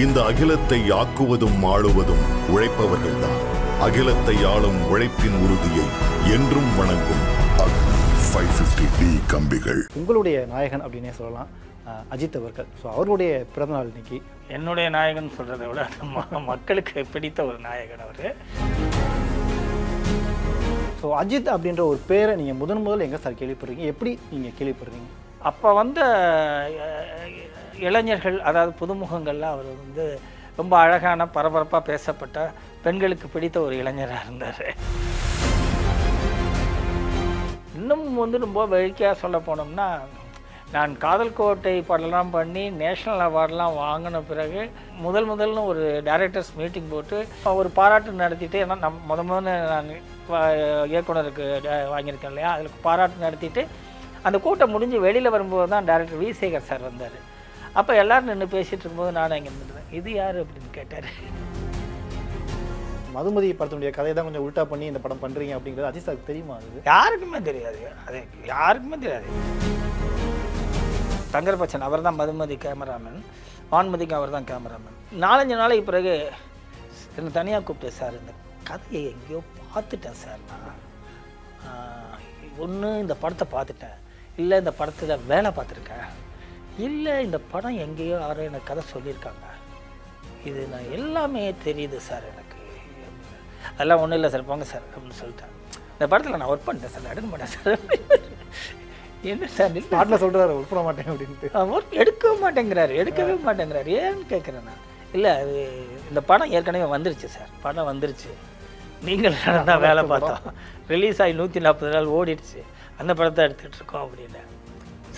இந்த அகிலத்தை ஆக்குவதும் ஆளுவதும் உழைப்பவர்கள்தான். அகிலத்தை ஆளும் உழைப்பின் உறுதியை என்றும் வணங்கும் 550 கம்பிகள். உங்களுடைய நாயகன் அப்படின்னே சொல்லலாம் அஜித் அவர்கள். ஸோ அவருடைய பிறந்தநாள் இன்னைக்கு. என்னுடைய நாயகன் சொல்கிறத விட மக்களுக்கு பிடித்த ஒரு நாயகன் அவர். ஸோ அஜித் அப்படின்ற ஒரு பேரை நீங்கள் முதல் எங்கே சார் கேள்விப்படுறீங்க? எப்படி நீங்கள் கேள்விப்படுறீங்க? அப்போ வந்த இளைஞர்கள், அதாவது புதுமுகங்கள்லாம் அவர் வந்து ரொம்ப அழகான பரபரப்பாக பேசப்பட்ட பெண்களுக்கு பிடித்த ஒரு இளைஞராக இருந்தார். இன்னும் வந்து ரொம்ப வேடிக்கையாக சொல்ல போனோம்னா, நான் காதல் கோட்டை படம்லாம் பண்ணி நேஷ்னல் அவார்டெலாம் வாங்கின பிறகு முதல்னு ஒரு டைரக்டர்ஸ் மீட்டிங் போட்டு ஒரு பாராட்டு நடத்திட்டு, ஏன்னா முதல்ல நான் இயக்குனருக்கு வாங்கியிருக்கேன் இல்லையா, அதில் பாராட்டு நடத்திட்டு அந்த கூட்டம் முடிஞ்சு வெளியில் வரும்போது தான் டைரக்டர் வி சேகர் சார் வந்தார். அப்போ எல்லோரும் நின்று பேசிகிட்டு இருக்கும்போது நானும் இங்கே இருந்துருந்தேன். இது யார் அப்படின்னு கேட்டார். மதுமதி படத்தினுடைய கதையை தான் கொஞ்சம் உல்ட்டா பண்ணி இந்த படம் பண்ணுறீங்க அப்படிங்கிறது அஜித் சாருக்கு தெரியுமா? அது யாருக்குமே தெரியாது. அது யாருக்குமே தெரியாது. தங்கர் பச்சன் அவர் தான் மதுமதி கேமராமேன், வான்மதிக்கு அவர் தான் கேமராமேன். 4-5 நாளைக்கு பிறகு என்னை தனியாக கூப்பிட்டு, சார் இந்த கதையை எங்கேயோ பார்த்துட்டேன் சார், நான் ஒன்று இந்த படத்தை பார்த்துட்டேன், இல்லை இந்த படத்தில் வேலை பார்த்துருக்கேன், இல்லை இந்த படம் எங்கேயோ யாரோ எனக்கு கதை சொல்லியிருக்காங்க, இது நான் எல்லாமே தெரியுது சார் எனக்கு. அதெல்லாம் ஒன்றும் இல்லை சார், போங்க சார் அப்படின்னு சொல்லிட்டேன். இந்த படத்தில் நான் ஒர்க் பண்ணிட்டேன் சார், எடுக்க மாட்டேன் சார். என்ன சார் பாட்டில் சொல்கிறாரு ஒர்க் பண்ண மாட்டேன் அப்படின்ட்டு. ஒர்க் எடுக்கவே மாட்டேங்கிறாரு. ஏன்னு கேட்குறேன் நான். இல்லை, அது இந்த படம் ஏற்கனவே வந்துருச்சு சார், படம் வந்துருச்சு, நீங்கள் தான் வேலை பார்த்தோம், ரிலீஸ் ஆகி 140 நாள் ஓடிடுச்சு, அந்த படத்தை எடுத்துகிட்டு இருக்கோம் அப்படின்னு.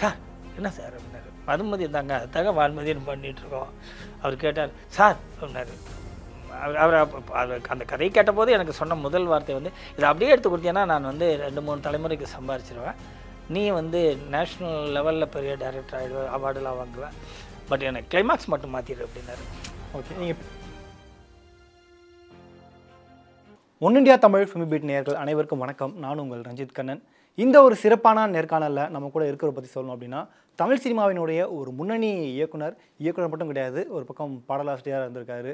சார் என்ன சார் அப்படின்னாரு. மதுமதி தாங்க, அதுதாங்க வான்மதின்னு பண்ணிகிட்ருக்கோம். அவர் கேட்டார், சார் அப்படின்னாரு. அவர் அந்த கதையை கேட்டபோது எனக்கு சொன்ன முதல் வார்த்தை வந்து, இதை அப்படியே எடுத்து கொடுத்தீங்கன்னா நான் வந்து 2-3 தலைமுறைக்கு சம்பாரிச்சிருவேன், நீ வந்து நேஷ்னல் லெவலில் பெரிய டைரக்டர் ஆகிடுவேன், அவார்டெலாம் வாங்குவேன், பட் எனக்கு கிளைமாக்ஸ் மட்டும் மாற்றிடு அப்படின்னாரு. ஓகே. நீங்கள் Oneindia Tamil Filmibeat நேயர்கள் அனைவருக்கும் வணக்கம். நான் உங்கள் ரஞ்சித் கண்ணன். இந்த ஒரு சிறப்பான நேர்காணலில் நம்ம கூட இருக்கிற பற்றி சொல்லணும் அப்படின்னா, தமிழ் சினிமாவினுடைய ஒரு முன்னணி இயக்குனர் மட்டும் கிடையாது, ஒரு பக்கம் பாடலாசிரியராக இருந்திருக்காரு,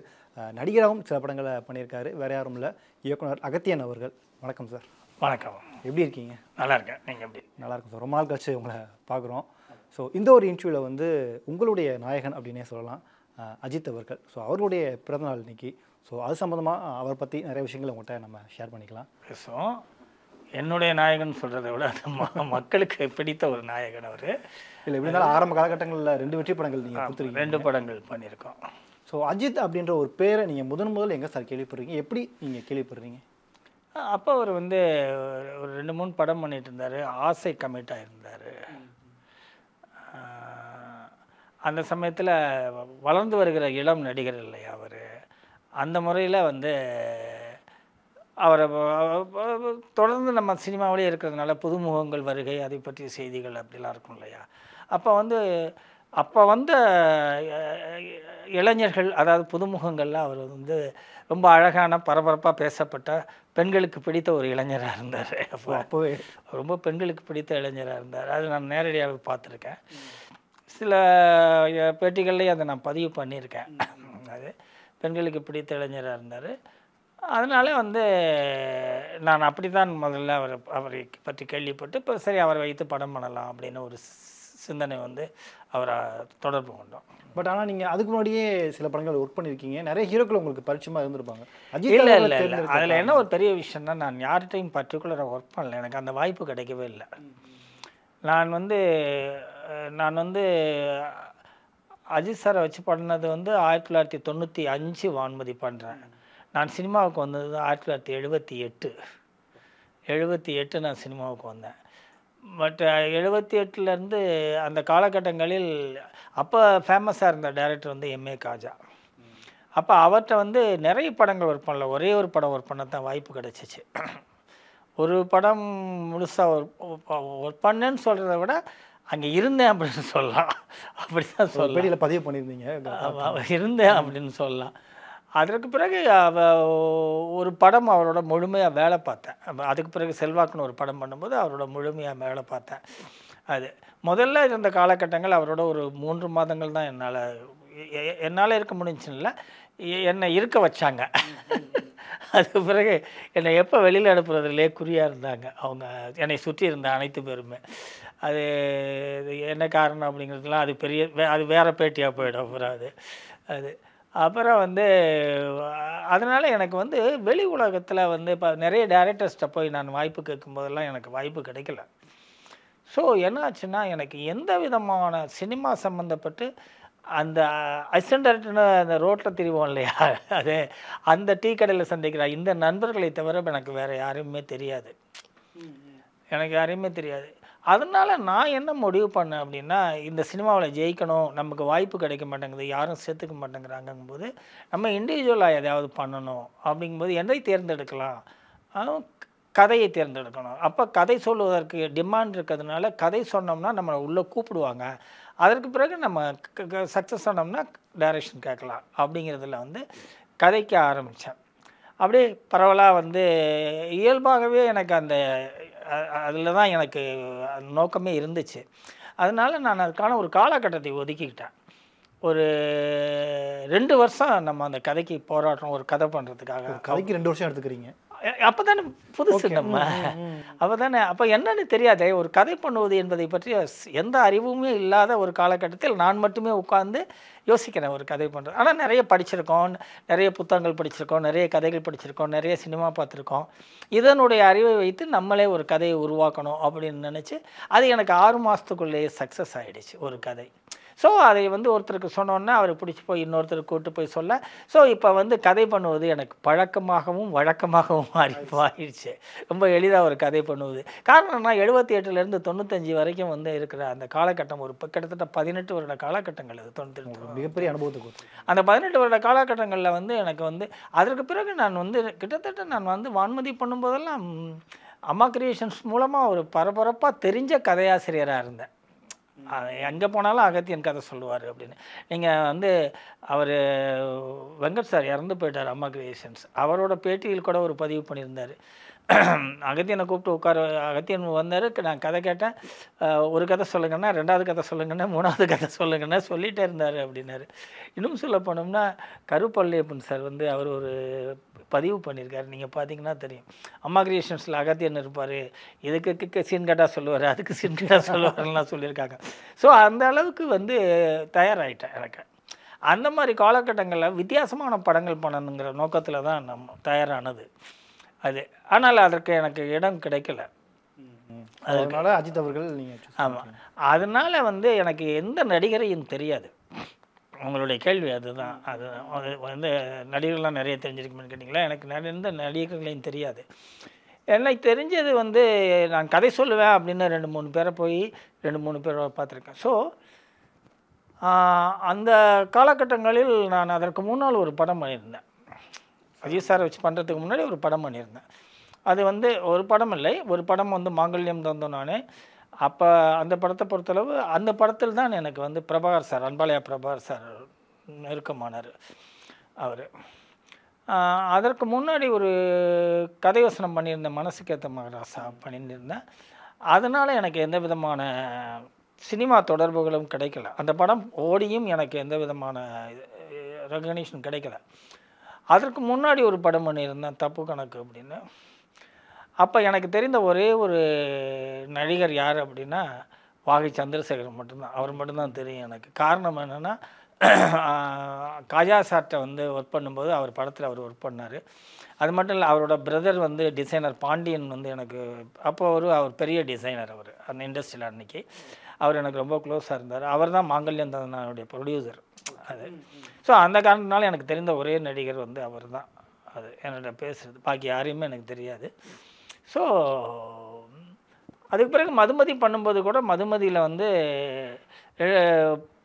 நடிகராகவும் சில படங்களை பண்ணியிருக்காரு. வேறு யாரும் இல்லை, இயக்குனர் அகத்தியன் அவர்கள். வணக்கம் சார். வணக்கம். எப்படி இருக்கீங்க? நல்லா இருக்கேன். நீங்கள் எப்படி? நல்லா இருக்கும் சார். ரொம்ப நாள் கழிச்சு உங்களை பார்க்குறோம். ஸோ இந்த ஒரு இன்டர்வியூவில் வந்து உங்களுடைய நாயகன் அப்படின்னே சொல்லலாம் அஜித் அவர்கள். ஸோ அவருடைய பிறந்தநாள் இன்னைக்கு. ஸோ அது சம்மந்தமாக அவரை பற்றி நிறைய விஷயங்கள் உங்கள்கிட்ட நம்ம ஷேர் பண்ணிக்கலாம். பேசுவோம். என்னுடைய நாயகன் சொல்கிறத விட மக்களுக்கு பிடித்த ஒரு நாயகன் அவர். இல்லை, எப்படி இருந்தாலும் ஆரம்ப காலகட்டங்களில் 2 வெற்றி படங்கள் நீங்கள் கொடுத்துருக்கீங்க. 2 படங்கள் பண்ணியிருக்கோம். ஸோ அஜித் அப்படின்ற ஒரு பேரை நீங்கள் முதல் எங்கே சார் கேள்விப்படுறீங்க? எப்படி நீங்கள் கேள்விப்படுறீங்க? அப்போ அவர் வந்து ஒரு 2-3 படம் பண்ணிகிட்டு இருந்தார். ஆசை கமிட் ஆகியிருந்தார். அந்த சமயத்தில் வளர்ந்து வருகிற இளம் நடிகர் இல்லையா அவர், அந்த முறையில் வந்து அவரை தொடர்ந்து நம்ம சினிமாவிலே இருக்கிறதுனால புதுமுகங்கள் வருகை, அதை பற்றிய செய்திகள் அப்படிலாம் இருக்கும் இல்லையா. அப்போ வந்த இளைஞர்கள், அதாவது புதுமுகங்கள்லாம் அவர் வந்து ரொம்ப அழகான பரபரப்பாக பேசப்பட்ட பெண்களுக்கு பிடித்த ஒரு இளைஞராக இருந்தார். அப்போவே ரொம்ப பெண்களுக்கு பிடித்த இளைஞராக இருந்தார். அது நான் நேரடியாக பார்த்துருக்கேன். சில பேட்டிகள்லேயே அதை நான் பதிவு பண்ணியிருக்கேன். அது பெண்களுக்கு பிடித்த இளைஞராக இருந்தார். அதனால வந்து நான் அப்படி தான் முதல்ல அவரை பற்றி கேள்விப்பட்டு, இப்போ சரி அவரை வைத்து படம் பண்ணலாம் அப்படின்னு ஒரு சிந்தனை வந்து அவரை தொடர்பு கொண்டோம். பட் ஆனால் நீங்கள் அதுக்கு முன்னாடியே சில படங்கள் ஒர்க் பண்ணியிருக்கீங்க, நிறைய ஹீரோக்கள் உங்களுக்கு பரிச்சயமாக இருந்திருப்பாங்க. இல்லை, அதில் என்ன ஒரு பெரிய விஷயம்னா, நான் யார்கிட்டையும் பர்டிகுலராக ஒர்க் பண்ணல, எனக்கு அந்த வாய்ப்பு கிடைக்கவே இல்லை. நான் வந்து அஜித் சாரை வச்சு பண்ணது வந்து 1995 வான்மதி பண்ணுறேன். நான் சினிமாவுக்கு வந்தது 1978 நான் சினிமாவுக்கு வந்தேன். பட் 78லேருந்து அந்த காலகட்டங்களில் அப்போ ஃபேமஸாக இருந்த டைரக்டர் வந்து M.A. காஜா. அப்போ அவர்கிட்ட வந்து நிறைய படங்கள் ஒர்க் பண்ணல, ஒரே ஒரு படம் ஒர்க் பண்ண தான் வாய்ப்பு கிடச்சிச்சு. ஒரு படம் முழுசாக ஒர்க் பண்ணேன்னு சொல்கிறத விட அங்கே இருந்தேன் அப்படின்னு சொல்லலாம். அப்படி தான் சொல்ல பதிவு பண்ணியிருந்தீங்க. இருந்தேன் அப்படின்னு சொல்லலாம். அதற்கு பிறகு ஒரு படம் அவரோட முழுமையாக வேலை பார்த்தேன். அதுக்கு பிறகு செல்வாக்குன்னு ஒரு படம் பண்ணும்போது அவரோட முழுமையாக வேலை பார்த்தேன். அது முதல்ல இருந்த காலகட்டங்கள் அவரோட ஒரு 3 மாதங்கள் தான் என்னால் என்னால் இருக்க முடிஞ்சுன்னு இல்லை, என்னை இருக்க வச்சாங்க. அதுக்கு பிறகு என்னை எப்போ வெளியில் அனுப்புறதுலே குறியாக இருந்தாங்க அவங்க, என்னை சுற்றி இருந்த அனைத்து பேருமே. அது என்ன காரணம் அப்படிங்கிறதுலாம் அது பெரிய அது வேறு பேட்டியாக போயிடும் அப்புறம் அது அப்புறம் வந்து அதனால் எனக்கு வந்து வெளி உலகத்தில் வந்து இப்போ நிறைய டைரக்டர்ஸ்கிட்ட போய் நான் வாய்ப்பு கேட்கும்போதெல்லாம் எனக்கு வாய்ப்பு கிடைக்கல. ஸோ என்ன ஆச்சுன்னா, எனக்கு எந்த விதமான சினிமா சம்மந்தப்பட்டு அந்த அசிஸ்டன்ட் டைரக்டர்னு அந்த ரோட்டில் திரிவோம் இல்லையா, அது அந்த டீ கடையில் சந்திக்கிற இந்த நண்பர்களை தவிர எனக்கு வேறு யாரையுமே தெரியாது, எனக்கு யாரையுமே தெரியாது. அதனால் நான் என்ன முடிவு பண்ணேன் அப்படின்னா, இந்த சினிமாவில் ஜெயிக்கணும், நமக்கு வாய்ப்பு கிடைக்க மாட்டேங்குது, யாரும் சேர்த்துக்க மாட்டேங்கிறாங்கும்போது நம்ம இண்டிவிஜுவலாக எதாவது பண்ணணும். அப்படிங்கும்போது எதை தேர்ந்தெடுக்கலாம், கதையை தேர்ந்தெடுக்கணும். அப்போ கதை சொல்வதற்கு டிமாண்ட் இருக்கிறதுனால கதை சொன்னோம்னா நம்மளை உள்ளே கூப்பிடுவாங்க, அதற்கு பிறகு நம்ம சக்ஸஸ் ஆனோம்னா டைரக்ஷன் கேட்கலாம் அப்படிங்கிறதுல வந்து கதைக்க ஆரம்பித்தேன். அப்படியே பரவலாக வந்து இயல்பாகவே எனக்கு அந்த அதில் தான் எனக்கு நோக்கமே இருந்துச்சு. அதனால் நான் அதுக்கான ஒரு காலகட்டத்தை ஒதுக்கிக்கிட்டேன். ஒரு 2 வருஷம் நம்ம அந்த கதைக்கு போராடுறோம், ஒரு கதை பண்ணுறதுக்காக. கதைக்கு 2 வருஷம் எடுத்துக்கிறீங்க. அப்போ தானே புதுசு நம்ம, அப்போ தானே, அப்போ என்னன்னு தெரியாதே, ஒரு கதை பண்ணுவது என்பதை பற்றி எந்த அறிவுமே இல்லாத ஒரு காலகட்டத்தில் நான் மட்டுமே உட்கார்ந்து யோசிக்கிறேன் ஒரு கதை பண்ணுறது. ஆனால் நிறைய படிச்சிருக்கோம், நிறைய புத்தகங்கள் படிச்சிருக்கோம், நிறைய கதைகள் படிச்சிருக்கோம், நிறைய சினிமா பார்த்துருக்கோம். இதனுடைய அறிவை வைத்து நம்மளே ஒரு கதையை உருவாக்கணும் அப்படின்னு நினச்சி அது எனக்கு 6 மாதத்துக்குள்ளேயே சக்ஸஸ் ஆகிடுச்சு ஒரு கதை. ஸோ அதை வந்து ஒருத்தருக்கு சொன்னோன்னா அவரை பிடிச்சி போய் இன்னொருத்தருக்கு கூப்பிட்டு போய் சொல்ல, ஸோ இப்போ வந்து கதை பண்ணுவது எனக்கு பழக்கமாகவும் வழக்கமாகவும் ஆகிடுச்சு. ரொம்ப எளிதாக ஒரு கதை பண்ணுவது. காரணம் நான் 78லேருந்து 95 வரைக்கும் வந்து இருக்கிற அந்த காலகட்டம் ஒரு கிட்டத்தட்ட 18 வருட காலகட்டங்கள். அது 98 மிகப்பெரிய அனுபவத்துக்கு. அந்த 18 வருட காலகட்டங்களில் வந்து எனக்கு வந்து அதற்கு பிறகு நான் வந்து கிட்டத்தட்ட நான் வந்து வான்மதி பண்ணும்போதெல்லாம் அம்மா கிரியேஷன்ஸ் மூலமாக ஒரு பரபரப்பாக தெரிஞ்ச கதையாசிரியராக இருந்தேன். எங்கே போனாலும் அகத்தியன் கதை சொல்லுவார் அப்படின்னு. நீங்கள் வந்து அவர் வெங்கட் சார் இறந்து போயிட்டார் அம்மா கிரியேஷன்ஸ், அவரோட பேட்டியில் கூட ஒரு பதிவு பண்ணியிருந்தார். அகத்தியனை கூப்பிட்டு உட்கார, அகத்தியன் வந்தார், நான் கதை கேட்டேன், ஒரு கதை சொல்லுங்கன்னா 2வது கதை சொல்லுங்கன்னா 3வது கதை சொல்லுங்கன்னா சொல்லிகிட்டே இருந்தார் அப்படின்னாரு. இன்னும் சொல்ல போனோம்னா கருப்பள்ளியப்பன் சார் வந்து அவர் ஒரு பதிவு பண்ணியிருக்காரு, நீங்கள் பார்த்தீங்கன்னா தெரியும். அம்மா கிரியேஷன்ஸில் அகத்தியன் இருப்பார், இதுக்கு சீன் கட்டாக சொல்லுவார், அதுக்கு சீன் கட்டாக சொல்லுவார்லாம் சொல்லியிருக்காங்க. ஸோ அந்த அளவுக்கு வந்து தயாராகிட்டேன். எனக்கு அந்த மாதிரி காலகட்டங்களில் வித்தியாசமான படங்கள் பண்ணணுங்கிற நோக்கத்தில் தான் நம்ம தயாரானது அது. ஆனால் அதற்கு எனக்கு இடம் கிடைக்கல. அதனால அஜித் அவர்கள் நீங்கள். ஆமாம், அதனால் வந்து எனக்கு எந்த நடிகரையும் தெரியாது. உங்களுடைய கேள்வி அதுதான். அது வந்து நடிகர்கள்லாம் நிறைய தெரிஞ்சிருக்குன்னு கேட்டிங்களா, எனக்கு எந்த நடிகர்களையும் தெரியாது. எனக்கு தெரிஞ்சது வந்து நான் கதை சொல்லுவேன் அப்படின்னு 2-3 பேரை போய் 2-3 பேரை பார்த்துருக்கேன். ஸோ அந்த காலகட்டங்களில் நான் அதற்கு முன்னால் ஒரு படம் பண்ணியிருந்தேன், அஜித் சாரை வச்சு பண்ணுறதுக்கு முன்னாடி ஒரு படம் பண்ணியிருந்தேன். அது வந்து ஒரு படம் இல்லை, ஒரு படம் வந்து மாங்கல்யம் தந்தோம் நான். அப்போ அந்த படத்தை பொறுத்தளவு அந்த படத்தில் தான் எனக்கு வந்து பிரபாகர் சார், அன்பாலயா பிரபாகர் சார் நெருக்கமானார் அவர். அதற்கு முன்னாடி ஒரு கதை வசனம் பண்ணியிருந்தேன், மனசுக்கேற்ற மகராசா பண்ணியிருந்தேன். அதனால் எனக்கு எந்த விதமான சினிமா தொடர்புகளும் கிடைக்கல. அந்த படம் ஓடியும் எனக்கு எந்த விதமான ரெகக்னிஷன் கிடைக்கல. அதற்கு முன்னாடி ஒரு படம் பண்ணியிருந்தேன், தப்பு கணக்கு அப்படின்னு. அப்போ எனக்கு தெரிந்த ஒரே ஒரு நடிகர் யார் அப்படின்னா வாகை சந்திரசேகர் மட்டும்தான், அவர் மட்டும்தான் தெரியும் எனக்கு. காரணம் என்னென்னா, காஜா சார்கிட்ட வந்து ஒர்க் பண்ணும்போது அவர் படத்தில் அவர் ஒர்க் பண்ணார். அது மட்டும் இல்லை, அவரோட பிரதர் வந்து டிசைனர் பாண்டியன் வந்து எனக்கு அப்போ அவர் பெரிய டிசைனர், அவர் அந்த இண்டஸ்ட்ரியில் அன்றைக்கி அவர் எனக்கு ரொம்ப க்ளோஸாக இருந்தார். அவர் தான் மாங்கல்யம் தந்தனுடைய ப்ரொடியூசர் அது. ஸோ அந்த காரணத்தினால எனக்கு தெரிந்த ஒரே நடிகர் வந்து அவர் தான். அது என்னோட பேசுகிறது, பாக்கி யாரையுமே எனக்கு தெரியாது. ஸோ அதுக்கு பிறகு மதுமதி பண்ணும்போது கூட மதுமதியில் வந்து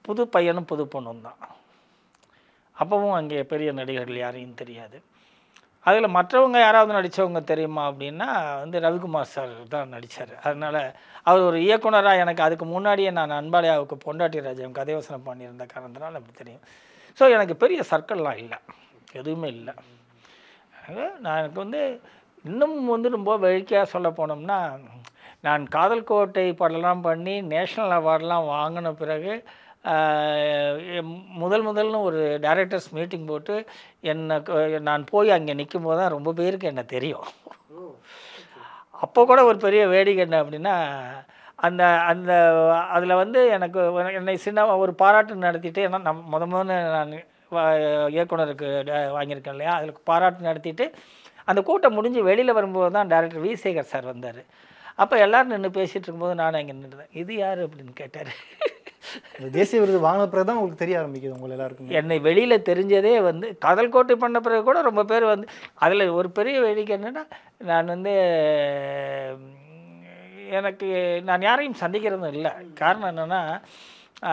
புது பையனும் புது பொண்ணும் தான். அப்போவும் அங்கே பெரிய நடிகர்கள் யாரையும் தெரியாது. அதில் மற்றவங்க யாராவது நடித்தவங்க தெரியுமா அப்படின்னா வந்து ரவிக்குமார் சார் தான் நடித்தார். அதனால் அவர் ஒரு இயக்குனராக எனக்கு அதுக்கு முன்னாடியே நான் அன்பாலயாவுக்கு பொண்டாட்டி ராஜ்யம் கதைவசனம் பண்ணியிருந்த காரணத்தினால அப்படி தெரியும். ஸோ எனக்கு பெரிய சர்க்கிள்லாம் இல்லை, எதுவுமே இல்லை. நான் எனக்கு வந்து இன்னும் வந்து ரொம்ப வேடிக்கையாக சொல்ல போனோம்னா, நான் காதல் கோட்டை படம்லாம் பண்ணி நேஷ்னல் அவார்டெலாம் வாங்கின பிறகு முதல்னு ஒரு டைரக்டர்ஸ் மீட்டிங் போட்டு நான் போய் அங்கே நிற்கும் போது தான் ரொம்ப பேருக்கு என்ன தெரியும். அப்போ கூட ஒரு பெரிய வேடிக்கை என்ன அப்படின்னா, அந்த அந்த அதில் வந்து எனக்கு என்னை சின்ன ஒரு பாராட்டு நடத்திட்டு, ஏன்னா முதல்ல நான் இயக்குனருக்கு வாங்கியிருக்கேன் இல்லையா, அதில் பாராட்டு நடத்திட்டு அந்த கூட்டம் முடிஞ்சு வெளியில் வரும்போது தான் டைரக்டர் வி சேகர் சார் வந்தார். அப்போ எல்லோரும் நின்று பேசிகிட்டு இருக்கும்போது நானும் அங்கே நின்றுதேன். இது யார் அப்படின்னு கேட்டார். தேசிய விருது வாங்கின பிறகு தான் உங்களுக்கு தெரிய ஆரம்பிக்குது உங்களை எல்லாருக்கும். என்னை வெளியில் தெரிஞ்சதே வந்து காதல் கோட்டை பண்ண பிறகு கூட ரொம்ப பேர் வந்து, அதில் ஒரு பெரிய வேடிக்கை என்னென்னா, நான் வந்து நான் யாரையும் சந்திக்கிறதும் இல்லை. காரணம் என்னென்னா,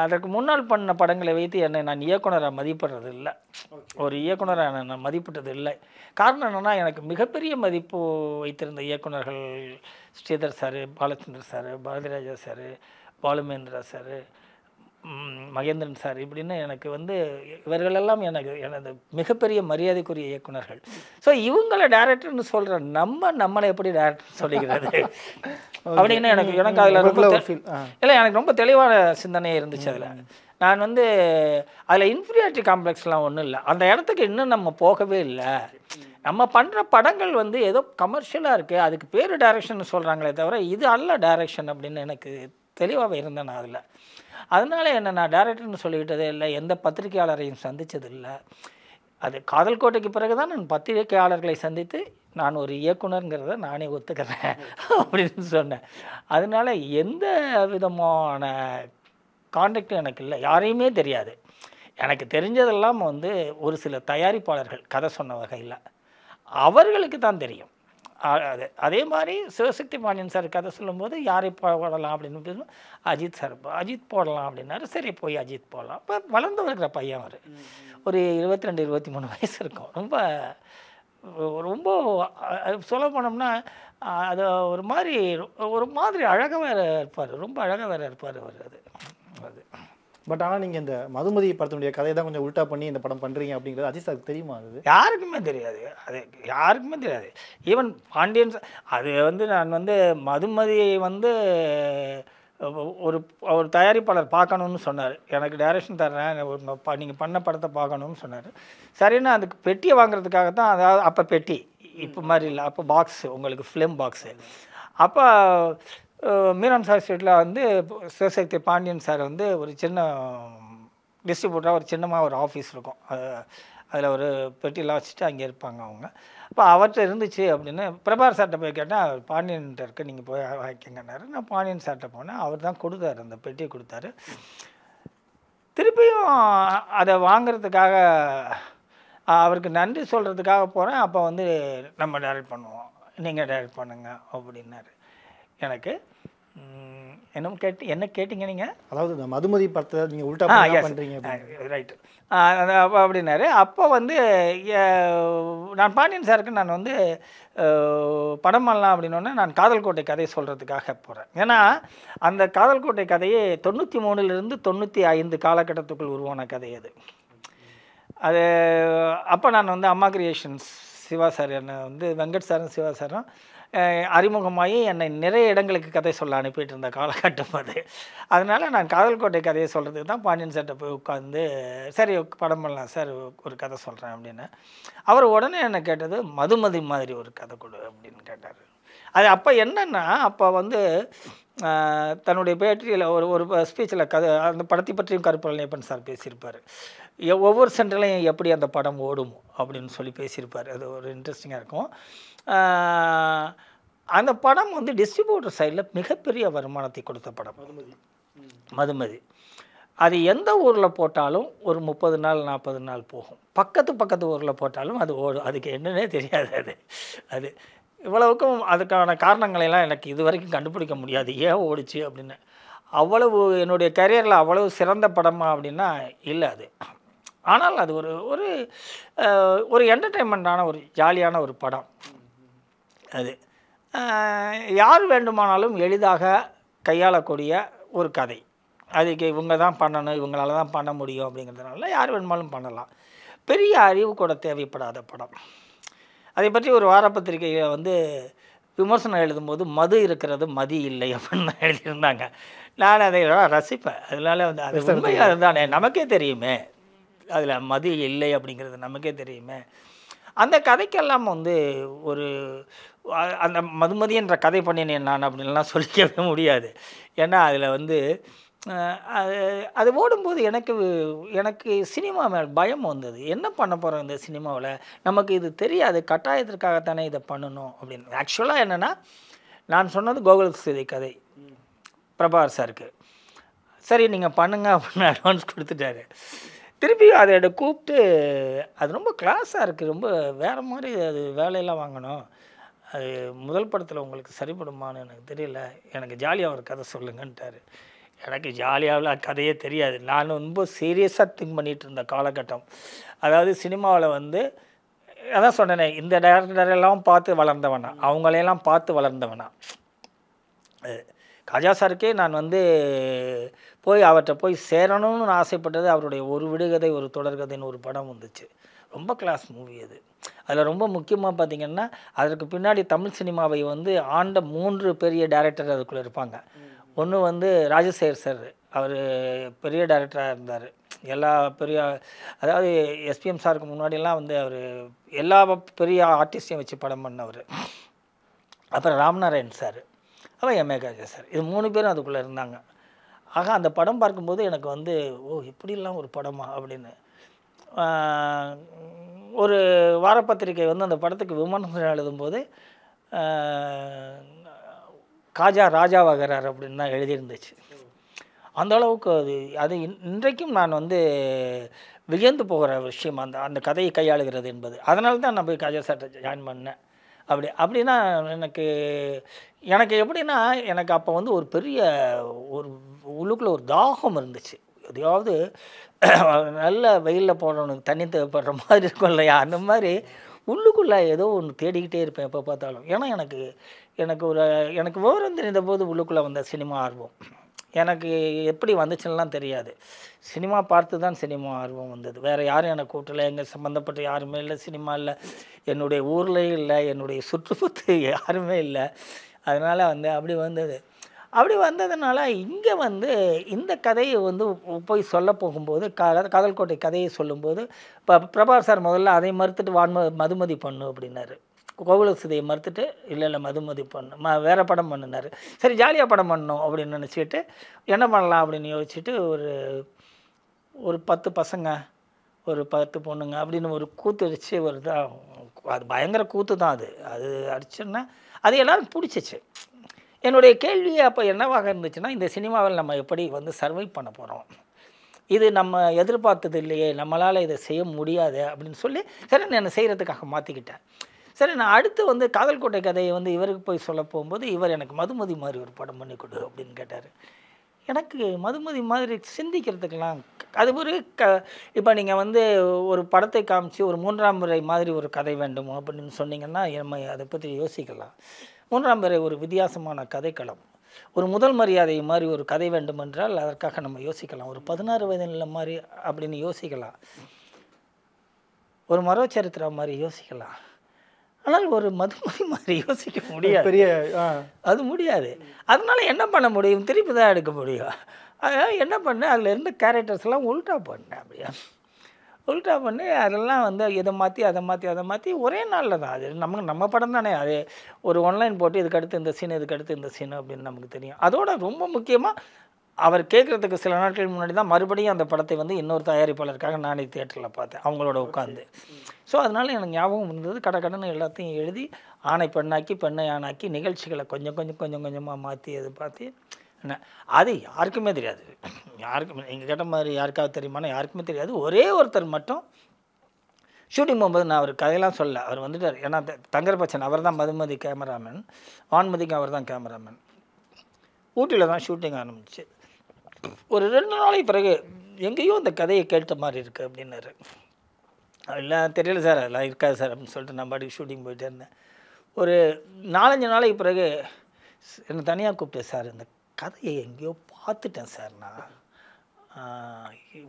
அதற்கு முன்னால் பண்ண படங்களை வைத்து என்னை நான் இயக்குனரை மதிப்பிடுறது இல்லை, ஒரு இயக்குனரை நான் மதிப்பிட்டது இல்லை. காரணம் என்னென்னா, எனக்கு மிகப்பெரிய மதிப்பு வைத்திருந்த இயக்குனர்கள் Sridhar sir, Balachander sir, Bharathiraja sir, Balu Mahendra sir, Mahendran sir, இப்படின்னு எனக்கு வந்து இவர்களெல்லாம் எனது மிகப்பெரிய மரியாதைக்குரிய இயக்குனர்கள். ஸோ இவங்களை டேரக்டர்னு சொல்கிற நம்மளை எப்படி டேரக்டர் சொல்லிக்கிறது அப்படின்னு எனக்கு அதில் ரொம்ப இல்லை, எனக்கு ரொம்ப தெளிவான சிந்தனையே இருந்துச்சு. அதில் நான் வந்து அதில் இன்ஃபீரியாரிட்டி காம்ப்ளெக்ஸ்லாம் ஒன்றும் இல்லை. அந்த இடத்துக்கு இன்னும் நம்ம போகவே இல்லை. நம்ம பண்ணுற படங்கள் வந்து ஏதோ கமர்ஷியலாக இருக்குது, அதுக்கு பேர் டைரக்ஷன் சொல்கிறாங்களே தவிர இது அல்ல டைரக்ஷன் அப்படின்னு எனக்கு தெளிவாகவே இருந்தேன் நான் அதில். அதனால என்ன நான் டைரக்டர்னு சொல்லிக்கிட்டதே இல்லை, எந்த பத்திரிகையாளரையும் சந்தித்தது இல்லை. அது காதல் கோட்டைக்கு பிறகு தான் நான் பத்திரிகையாளர்களை சந்தித்து நான் ஒரு இயக்குனருங்கிறத நானே ஒத்துக்கிறேன் அப்படின்னு சொன்னேன். அதனால எந்த விதமான கான்டாக்டும் எனக்கு இல்லை, யாரையுமே தெரியாது. எனக்கு தெரிஞ்சதெல்லாம் வந்து ஒரு சில தயாரிப்பாளர்கள் கதை சொன்ன வகையில் அவர்களுக்கு தான் தெரியும். அதே மாதிரி சிவசக்தி பாண்டியன் சார் கதை சொல்லும்போது யாரை போடலாம் அப்படின்னு பேசுவோம், அஜித் சார் அஜித் போடலாம் அப்படின்னாரு. சரி போய் அஜித் போடலாம். இப்போ வளர்ந்து வருகிற பையன் அவர், ஒரு 22-23 வயசு இருக்கும். ரொம்ப ரொம்ப சொல்ல போனோம்னா அது ஒரு மாதிரி அழகாக வேறு இருப்பார், ரொம்ப அழகாக வேறு இருப்பார் அவர். அது பட் ஆனால் நீங்கள் இந்த மதுமதி படத்தினுடைய கதையை தான் கொஞ்சம் உல்ட்டா பண்ணி இந்த படம் பண்ணுறீங்க அப்படிங்கிறது அஜித் சாருக்கு தெரியுமா? அது யாருக்குமே தெரியாது, அது யாருக்குமே தெரியாது. ஈவன் பாண்டியன் அது வந்து நான் வந்து மதுமதியை வந்து ஒரு தயாரிப்பாளர் பார்க்கணுன்னு சொன்னார். எனக்கு டைரக்ஷன் தர்றேன், நீங்கள் பண்ண படத்தை பார்க்கணுன்னு சொன்னார். சரின்னா அதுக்கு பெட்டியை வாங்குறதுக்காக தான். அதாவது அப்போ பெட்டி இப்போ மாதிரி இல்லை, அப்போ பாக்ஸு, உங்களுக்கு ஃபிலிம் பாக்ஸு. அப்போ மீரான் சார் ஸ்ட்ரீட்டில் வந்து சிவசக்தி பாண்டியன் சார் வந்து ஒரு சின்ன டிஸ்ட்ரிபியூட்டராக ஒரு சின்னமாக ஒரு ஆஃபீஸ் இருக்கும். அதில் ஒரு பெட்டியெல்லாம் வச்சுட்டு அங்கே இருப்பாங்க அவங்க. அப்போ அவர்கிட்ட இருந்துச்சு அப்படின்னு பிரபார் சார்கிட்ட போய் கேட்டால் பாண்டியன்கிட்ட இருக்க, நீங்கள் போய் வாங்கிக்கங்கன்னாரு. நான் பாண்டியன் சார்கிட்ட போனேன், அவர் தான் கொடுத்தாரு, அந்த பெட்டியை கொடுத்தாரு. திருப்பியும் அதை வாங்கிறதுக்காக அவருக்கு நன்றி சொல்கிறதுக்காக போகிறேன். அப்போ வந்து நம்ம டைரக்ட் பண்ணுவோம், நீங்கள் டைரக்ட் பண்ணுங்க அப்படின்னாரு. எனக்கு என்ன கேட்டிங்க நீங்கள்? அதாவது இந்த மதுமதி படத்தை நீங்கள் உல்ட்டா பண்ணுறீங்க, ரைட்டு அப்படின்னாரு. அப்போ வந்து நான் பாண்டியன் சாருக்கு நான் வந்து படம் பண்ணலாம் அப்படின்னோடனே நான் காதல் கோட்டை கதையை சொல்கிறதுக்காக போகிறேன். ஏன்னா அந்த காதல் கோட்டை கதையே 93 to 95 காலகட்டத்துக்குள் உருவான கதை அது. அப்போ நான் வந்து அம்மா கிரியேஷன்ஸ் சிவா சார், என்னை வந்து வெங்கட் சாரும் சிவா சாரும் அறிமுகமாகி என்னை நிறைய இடங்களுக்கு கதை சொல்ல அனுப்பிட்டு இருந்த காலகட்டம் அது. அதனால் நான் காதல் கோட்டை கதையை சொல்கிறதுக்கு தான் பாண்டியன் சார்கிட்ட போய் உட்காந்து, சரி படம் பண்ணலாம் சார், ஒரு கதை சொல்கிறேன் அப்படின்னு. அவர் உடனே என்ன கேட்டது, மதுமதி மாதிரி ஒரு கதை கொடு அப்படின்னு கேட்டார். அது அப்போ என்னென்னா, அப்போ வந்து தன்னுடைய பேட்டியில் ஒரு ஸ்பீச்சில் அந்த படத்தை பற்றியும் கருப்பழனியப்பன் சார் பேசியிருப்பார். ஒவ்வொரு சென்டர்லையும் எப்படி அந்த படம் ஓடும் அப்படின்னு சொல்லி பேசியிருப்பார். அது ஒரு இன்ட்ரெஸ்டிங்காக இருக்கும். அந்த படம் வந்து டிஸ்ட்ரிபியூட்டர் சைடில் மிகப்பெரிய வருமானத்தை கொடுத்த படம் மதுமதி. அது எந்த ஊரில் போட்டாலும் ஒரு 30 நாள் 40 நாள் போகும். பக்கத்து ஊரில் போட்டாலும் அது ஓடும். அதுக்கு என்னன்னே தெரியாது. அது இவ்வளவுக்கும் அதுக்கான காரணங்களெல்லாம் எனக்கு இது வரைக்கும் கண்டுபிடிக்க முடியாது, ஏன் ஓடிச்சு அப்படின்னு. அவ்வளவு என்னுடைய கரியரில் அவ்வளவு சிறந்த படமா அப்படின்னா இல்லை அது. ஆனால் அது ஒரு என்டர்டெயின்மெண்ட்டான ஒரு ஜாலியான ஒரு படம் அது. யார் வேண்டுமானாலும் எளிதாக கையாளக்கூடிய ஒரு கதை. அதுக்கு இவங்க தான் பண்ணணும், இவங்களால தான் பண்ண முடியும் அப்படிங்கிறதுனால யார் வேணுமானாலும் பண்ணலாம். பெரிய அறிவு கூட தேவைப்படாத படம். அதை பற்றி ஒரு வாரப்பத்திரிகையில் வந்து விமர்சனம் எழுதும்போது மது இருக்கிறது மதி இல்லை அப்படின்னு தான் எழுதியிருந்தாங்க. நான் அதை ரசிப்பேன். அதனால வந்து அது உண்மையாக தானே, நமக்கே தெரியுமே அதில் மதி இல்லை அப்படிங்கிறது நமக்கே தெரியுமே. அந்த கதைக்கெல்லாம் வந்து ஒரு அந்த மதுமதி என்ற கதை பண்ணினேன் நான் அப்படின்லாம் சொல்லிக்கவே முடியாது. ஏன்னா அதில் வந்து அது அது ஓடும்போது எனக்கு சினிமா மேல் பயம் வந்தது. என்ன பண்ண போகிறோம் இந்த சினிமாவில், நமக்கு இது தெரியாது, கட்டாயத்திற்காகத்தானே இதை பண்ணணும் அப்படின்னு. ஆக்சுவலாக என்னென்னா, நான் சொன்னது கோகுலசுதி கதை பிரபாகர் சாருக்கு. சரி நீங்கள் பண்ணுங்க அப்படின்னு அட்வான்ஸ் கொடுத்துட்டாரு. திருப்பி அதை கூப்பிட்டு அது ரொம்ப கிளாஸாக இருக்குது, ரொம்ப வேறு மாதிரி அது வேலையெல்லாம் வாங்கணும், அது முதல் படத்தில் உங்களுக்கு சரிப்படுமான்னு எனக்கு தெரியல, எனக்கு ஜாலியாக ஒரு கதை சொல்லுங்கன்ட்டார். எனக்கு ஜாலியாகலாம் கதையே தெரியாது. நான் ரொம்ப சீரியஸாக திங்க் பண்ணிகிட்டு இருந்த காலகட்டம். அதாவது சினிமாவில் வந்து அதான் சொன்னேனே, இந்த டைரக்டரெல்லாம் பார்த்து வளர்ந்தவனா, அவங்களையெல்லாம் பார்த்து வளர்ந்தவனா. காஜா சாருக்கே நான் வந்து அவர்கிட்ட போய் சேரணும்னு ஆசைப்பட்டது அவருடைய ஒரு விடுகதை ஒரு தொடர்கதைன்னு ஒரு படம் வந்துச்சு. ரொம்ப கிளாஸ் மூவி அது. அதில் ரொம்ப முக்கியமாக பார்த்திங்கன்னா, அதற்கு பின்னாடி தமிழ் சினிமாவை வந்து ஆண்ட 3 பெரிய டைரக்டர் அதுக்குள்ளே இருப்பாங்க. ஒன்று வந்து ராஜசேகர் சார், அவர் பெரிய டைரக்டராக இருந்தார். எல்லா பெரிய, அதாவது எஸ்பிஎம் சாருக்கு முன்னாடியெல்லாம் வந்து அவர் எல்லா பெரிய ஆர்டிஸ்டையும் வச்சு படம் பண்ணவர். அப்புறம் ராம்நாராயண் சார், அப்புறம் எம்ஏ காஜா சார், இது 3 பேரும் அதுக்குள்ளே இருந்தாங்க. ஆக அந்த படம் பார்க்கும்போது எனக்கு வந்து இப்படிலாம் ஒரு படமா அப்படின்னு. ஒரு வாரப்பத்திரிகை வந்து அந்த படத்துக்கு விமர்சனம் எழுதும்போது காஜா ராஜாவாகிறார் அப்படின்னு தான் எழுதியிருந்துச்சு. அந்த அளவுக்கு அது இன்றைக்கும் நான் வந்து வியந்து போகிற விஷயம் அந்த கதையை கையாளுகிறது என்பது. அதனால தான் நான் போய் காஜா சார்ட்ட ஜாயின் பண்ணேன். அப்படின்னா எனக்கு எப்படின்னா, எனக்கு அப்போ வந்து ஒரு பெரிய ஒரு உள்ளுக்குள்ளே ஒரு தாகம் இருந்துச்சு. எதையாவது நல்ல வெயிலில் போடுறவனுக்கு தண்ணி தேவைப்படுற மாதிரி இருக்கும் இல்லையா, அந்த மாதிரி உள்ளுக்குள்ளே ஏதோ ஒன்று தேடிக்கிட்டே இருப்பேன் எப்போ பார்த்தாலும். ஏன்னா எனக்கு விவரம் தெரிந்த போது உள்ளுக்குள்ளே வந்த சினிமா ஆர்வம் எனக்கு எப்படி வந்துச்சுன்னெலாம் தெரியாது. சினிமா பார்த்து தான் சினிமா ஆர்வம் வந்தது. வேறு யாரும் எனக்கு கூட்டலை, எங்கள் சம்மந்தப்பட்ட யாருமே இல்லை, சினிமா இல்லை, என்னுடைய ஊர்லேயும் இல்லை, என்னுடைய சுற்றுப்புறத்து யாருமே இல்லை. அதனால் வந்து அப்படி வந்ததுனால இங்கே வந்து இந்த கதையை வந்து போய் சொல்ல போகும்போது காதல் கோட்டை கதையை சொல்லும்போது பிரபாகர் சார் முதல்ல அதை மறுத்துட்டு மதுமதி பண்ணு அப்படின்னாரு. கோகுலசுதியை மறுத்துட்டு இல்லை மதுமதி பண்ணு வேறு படம் பண்ணினார். சரி ஜாலியாக படம் பண்ணணும் அப்படின்னு நினச்சிக்கிட்டு என்ன பண்ணலாம் அப்படின்னு யோசிச்சுட்டு ஒரு 10 பசங்க ஒரு 10 பொண்ணுங்க அப்படின்னு ஒரு கூத்து அடித்து அது பயங்கர கூத்து தான். அது அடிச்சோன்னா அது எல்லோரும் பிடிச்சிச்சு. என்னுடைய கேள்வியே அப்போ என்னவாக இருந்துச்சுன்னா, இந்த சினிமாவில் நம்ம எப்படி வந்து சர்வை பண்ண போகிறோம், இது நம்ம எதிர்பார்த்தது இல்லையே, நம்மளால் இதை செய்ய முடியாது அப்படின்னு சொல்லி சரி நான் செய்கிறதுக்காக மாற்றிக்கிட்டேன். சரி நான் அடுத்து வந்து காதல் கோட்டை கதையை வந்து இவருக்கு போய் சொல்ல போகும்போது இவர் எனக்கு மதுமதி மாதிரி ஒரு படம் பண்ணி கொடு அப்படின்னு கேட்டார். எனக்கு மதுமதி மாதிரி சிந்திக்கிறதுக்கெல்லாம் அது ஒரு இப்போ நீங்கள் வந்து ஒரு படத்தை காமிச்சு ஒரு 3ஆம் முறை மாதிரி ஒரு கதை வேண்டும் அப்படின்னு சொன்னீங்கன்னா நம்ம அதை பற்றி யோசிக்கலாம். 3ஆம் முறை ஒரு வித்தியாசமான கதைக்களம், ஒரு முதல் மரியாதை மாதிரி ஒரு கதை வேண்டும் என்றால் அதற்காக நம்ம யோசிக்கலாம். ஒரு 16 வயதில் மாதிரி அப்படின்னு யோசிக்கலாம், ஒரு மரோச்சரித்திரா மாதிரி யோசிக்கலாம். ஆனால் ஒரு மதுமதி மாதிரி யோசிக்க முடியாது, அது முடியாது. அதனால என்ன பண்ண முடியும், திருப்பி தான் எடுக்க முடியும். அதனால் என்ன பண்ணேன், அதில் இருந்த கேரக்டர்ஸ்லாம் உல்ட்டா பண்ணேன். அப்படியா உல்ட்டா பண்ணி அதெல்லாம் வந்து இதை மாற்றி அதை மாற்றி ஒரே நாளில் தான். அது நம்ம படம் தானே, அது ஒரு ஒன்லைன் போட்டு இதுக்கடுத்து இந்த சீன் இதுக்கடுத்து இந்த சீன் அப்படின்னு நமக்கு தெரியும். அதோட ரொம்ப முக்கியமாக அவர் கேட்குறதுக்கு சில நாட்கள் முன்னாடி தான் மறுபடியும் அந்த படத்தை வந்து இன்னொரு தயாரிப்பாளருக்காக நானே தியேட்டரில் பார்த்தேன் அவங்களோட உட்காந்து. ஸோ அதனால் எனக்கு ஞாபகம் இருந்தது, கடன்னு எல்லாத்தையும் எழுதி ஆணை பெண்ணாக்கி பெண்ணை ஆணாக்கி நிகழ்ச்சிகளை கொஞ்சமாக மாற்றி அது பார்த்து என்ன அது யாருக்குமே தெரியாது. நீங்கள் கேட்ட மாதிரி யாருக்காவது தெரியுமானா யாருக்குமே தெரியாது. ஒரே ஒருத்தர் மட்டும் ஷூட்டிங் போகும்போது நான் அவர் கதையெல்லாம் சொல்ல, அவர் வந்துட்டார். ஏன்னா தங்கர் பச்சன் அவர் தான் மதுமதி கேமராமேன், வான்மதிக்கு அவர் தான் கேமராமேன். ஊட்டியில் தான் ஷூட்டிங் ஆரம்பிச்சு ஒரு 2 நாளைக்கு பிறகு எங்கேயோ அந்த கதையை கேட்ட மாதிரி இருக்குது அப்படின்னாரு. அதெல்லாம் தெரியல சார், அதெல்லாம் இருக்காது சார் அப்படின்னு சொல்லிட்டு நான் பாட்டுக்கு ஷூட்டிங் போயிட்டே இருந்தேன். ஒரு 4-5 நாளைக்கு பிறகு என்னை தனியாக கூப்பிட்டேன். சார் இந்த கதையை எங்கேயோ பார்த்துட்டேன் சார், நான்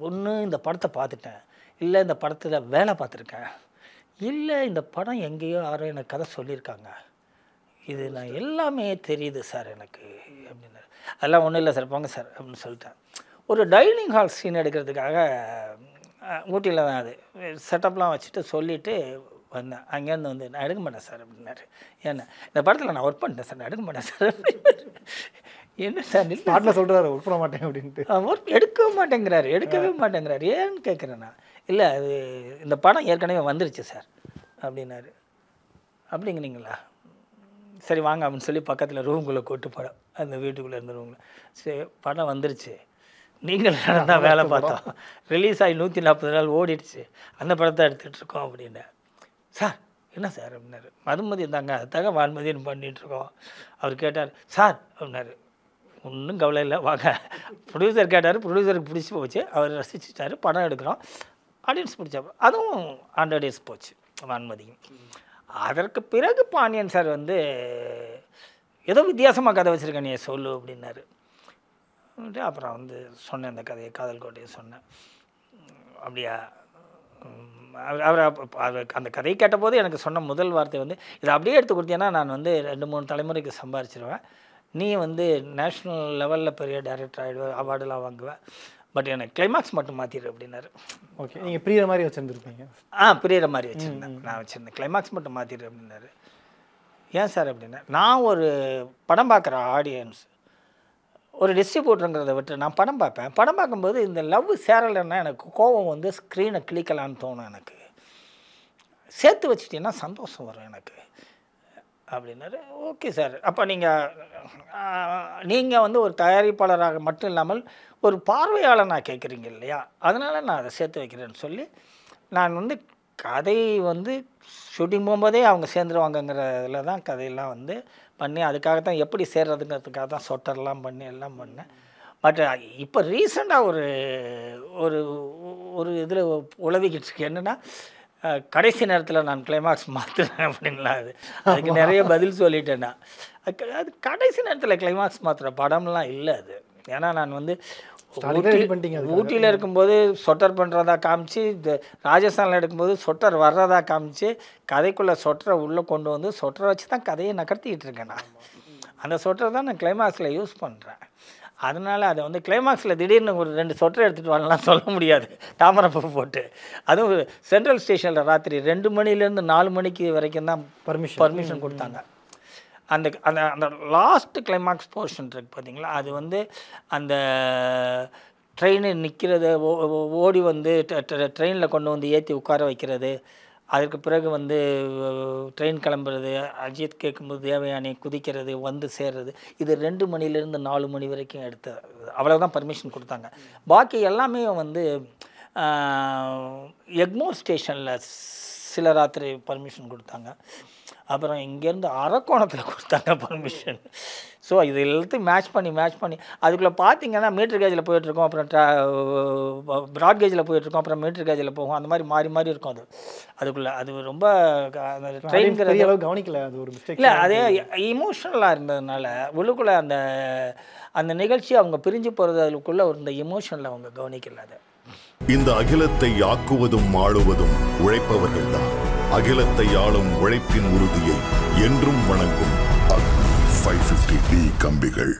ஒன்று இந்த படத்தை பார்த்துட்டேன், இல்லை இந்த படத்தில் வேலை பார்த்துருக்கேன், இல்லை இந்த படம் எங்கேயோ யாரோ எனக்கு கதை சொல்லியிருக்காங்க, இது நான் எல்லாமே தெரியுது சார் எனக்கு அப்படின்னாரு. அதெல்லாம் ஒன்றும் இல்லை சார், போங்க சார் அப்படின்னு சொல்லிட்டேன். ஒரு டைனிங் ஹால் சீன் எடுக்கிறதுக்காக ஊட்டியில் தான் அது செட்டப்லாம் வச்சுட்டு சொல்லிவிட்டு வந்தேன். அங்கேருந்து வந்து நான் எடுக்க மாட்டேன் சார் அப்படின்னாரு. ஏன்னா இந்த படத்தில் நான் ஒர்க் பண்ணிட்டேன் சார், நான் எடுக்க மாட்டேன் சார் அப்படின்னாரு. என்ன சார் ஸ்பாட்டில் சொல்கிறாரு ஒர்க் பண்ண மாட்டேன் அப்படின்ட்டு. ஒர்க் எடுக்கவே மாட்டேங்கிறாரு. ஏன்னு கேட்குறேன் நான். இல்லை அது இந்த படம் ஏற்கனவே வந்துருச்சு சார் அப்படின்னாரு. அப்படிங்கிறீங்களா, சரி வாங்க அப்படின்னு சொல்லி பக்கத்தில் ரூம்குள்ளே கூட்டு படம் அந்த வீட்டுக்குள்ளே இருந்த ரூமில். சரி படம் வந்துருச்சு, நீங்கள் தான் வேலை பார்த்தோம், ரிலீஸ் ஆகி 140 நாள் ஓடிடுச்சு, அந்த படத்தை எடுத்துகிட்ருக்கோம் அப்படின்னா. சார் என்ன சார் அப்படின்னாரு. மதுமதி தாங்க, அதுதாங்க வான்மதின்னு பண்ணிகிட்ருக்கோம். அவர் கேட்டார், சார் அப்படின்னாரு. ஒன்றும் கவலை இல்லை வாங்க. ப்ரொடியூசர் கேட்டார், ப்ரொடியூசருக்கு பிடிச்சி போச்சு, அவர் ரசிச்சிட்டாரு, படம் எடுக்கிறோம், ஆடியன்ஸ் பிடிச்சப்போ அதுவும் 100 days போச்சு வான்மதியும். அதற்கு பிறகு பாண்டியன் சார் வந்து ஏதோ வித்தியாசமாக கதை வச்சுருக்கேன் நீ சொல்லு அப்படின்னாரு. அப்புறம் வந்து சொன்னேன் அந்த கதையை, காதல் கோட்டையை சொன்னேன். அப்படியா அவர் அந்த கதையை கேட்டபோது எனக்கு சொன்ன முதல் வார்த்தை வந்து, இதை அப்படியே எடுத்து கொடுத்தீங்கன்னா நான் வந்து 2-3 தலைமுறைக்கு சம்பாரிச்சிருவேன், நீ வந்து நேஷ்னல் லெவலில் பெரிய டைரக்டர் ஆகிடுவேன், அவார்டெலாம் வாங்குவேன், பட் எனக்கு கிளைமாக்ஸ் மட்டும் மாற்றிடு அப்படின்னாரு. ஓகே, நீங்கள் பிரியிற மாதிரி வச்சுருந்துருப்பீங்க. பிரியிற மாதிரி வச்சுருந்தேன், நான் வச்சுருந்தேன், கிளைமாக்ஸ் மட்டும் மாற்றிடு அப்படின்னாரு. ஏன் சார் அப்படின்னா, நான் ஒரு படம் பார்க்குற ஆடியன்ஸ், ஒரு டிஸ்ட்ரிபியூட்டருங்கிறத விட்டு நான் படம் பார்ப்பேன். படம் பார்க்கும்போது இந்த லவ் சேரலைன்னா எனக்கு கோபம் வந்து ஸ்க்ரீனை கிளிக்கலான்னு தோணும், எனக்கு சேர்த்து வச்சிட்டிங்கன்னா சந்தோஷம் வரும் எனக்கு அப்படின்னாரு. ஓகே சார், அப்போ நீங்கள் வந்து ஒரு தயாரிப்பாளராக மட்டும் இல்லாமல் ஒரு பார்வையாளனாக கேட்குறீங்க இல்லையா, அதனால் நான் அதை சேர்த்து வைக்கிறேன்னு சொல்லி, நான் வந்து கதை வந்து ஷூட்டிங் போகும்போதே அவங்க சேர்ந்துருவாங்கங்கிறதுல தான் கதையெல்லாம் வந்து பண்ணி, அதுக்காக தான் எப்படி சேர்றதுங்கிறதுக்காக தான் சொட்டர்லாம் பண்ணி எல்லாம் பண்ணேன். பட் இப்போ ரீசெண்டாக ஒரு ஒரு இதில் உழவிக்கிட்டு இருக்கு. என்னென்னா, கடைசி நேரத்தில் நான் கிளைமாக்ஸ் மாற்றுறேன் அப்படின்லாம். அதுக்கு நிறைய பதில் சொல்லிட்டேன்னா, அது கடைசி நேரத்தில் கிளைமாக்ஸ் மாற்றுற படம்லாம் இல்லை அது. ஏன்னா நான் வந்து ஊட்டியில் இருக்கும்போது சொட்டர் பண்ணுறதா காமிச்சு, ராஜஸ்தானில் எடுக்கும்போது சொட்டர் வர்றதா காமிச்சு, கதைக்குள்ளே சொட்டரை உள்ளே கொண்டு வந்து சொட்டரை வச்சு தான் கதையை நகர்த்திக்கிட்டு இருக்கேன் நான். அந்த சொட்டரை தான் நான் கிளைமாக்ஸில் யூஸ் பண்ணுறேன். அதனால் அதை வந்து கிளைமாக்ஸில் திடீர்னு ஒரு 2 சொட்டரை எடுத்துகிட்டு வரலாம் சொல்ல முடியாது, தாமரைப்பூ போட்டு. அதுவும் சென்ட்ரல் ஸ்டேஷனில் ராத்திரி 2 மணிலேருந்து 4 மணிக்கு வரைக்கும் தான் பர்மிஷன் கொடுத்தாங்க. அந்த அந்த அந்த லாஸ்ட்டு கிளைமாக்ஸ் போர்ஷன் இருக்குது பார்த்தீங்களா, அது வந்து அந்த ட்ரெயின் நிற்கிறது, ஓடி வந்து ட்ரெயினில் கொண்டு வந்து ஏற்றி உட்கார வைக்கிறது, அதுக்கு பிறகு வந்து ட்ரெயின் கிளம்புறது, அஜித் கேட்கும்போது தேவயானி குதிக்கிறது, வந்து சேர்றது, இது 2 மணிலேருந்து 4 மணி வரைக்கும் எடுத்து அவ்வளோதான் பர்மிஷன் கொடுத்தாங்க. பாக்கி எல்லாமே வந்து எக்மோர் ஸ்டேஷனில் சில ராத்திரி பர்மிஷன் கொடுத்தாங்க. அப்புறம் இங்கேருந்து அரக்கோணத்தில் கொடுத்தாங்க பர்மிஷன். ஸோ இது எல்லாத்தையும் மேட்ச் பண்ணி அதுக்குள்ளே பார்த்தீங்கன்னா மீட்டர் கேஜில் போயிட்டுருக்கோம், அப்புறம் ப்ராட் கேஜில் போயிட்டுருக்கோம், அப்புறம் மீட்டர் கேஜில் போகும், அந்த மாதிரி மாறி இருக்கும். அதுக்குள்ளே அது ரொம்ப ட்ரெயின்கிற கவனிக்கல, அது ஒரு மிஸ்டேக் இல்லை. அதே இமோஷனலாக இருந்ததுனால உள்ளுக்குள்ளே அந்த நிகழ்ச்சி அவங்க பிரிஞ்சு போகிறது, அதுக்குள்ளே இந்த இமோஷனில் அவங்க கவனிக்கல. அதை இந்த அகிலத்தை ஆக்குவதும் ஆளுவதும் உழைப்பவர்கள்தான். அகிலத்தை ஆளும் உழைப்பின் உறுதியை என்றும் வணங்கும் 550D கம்பிகள்.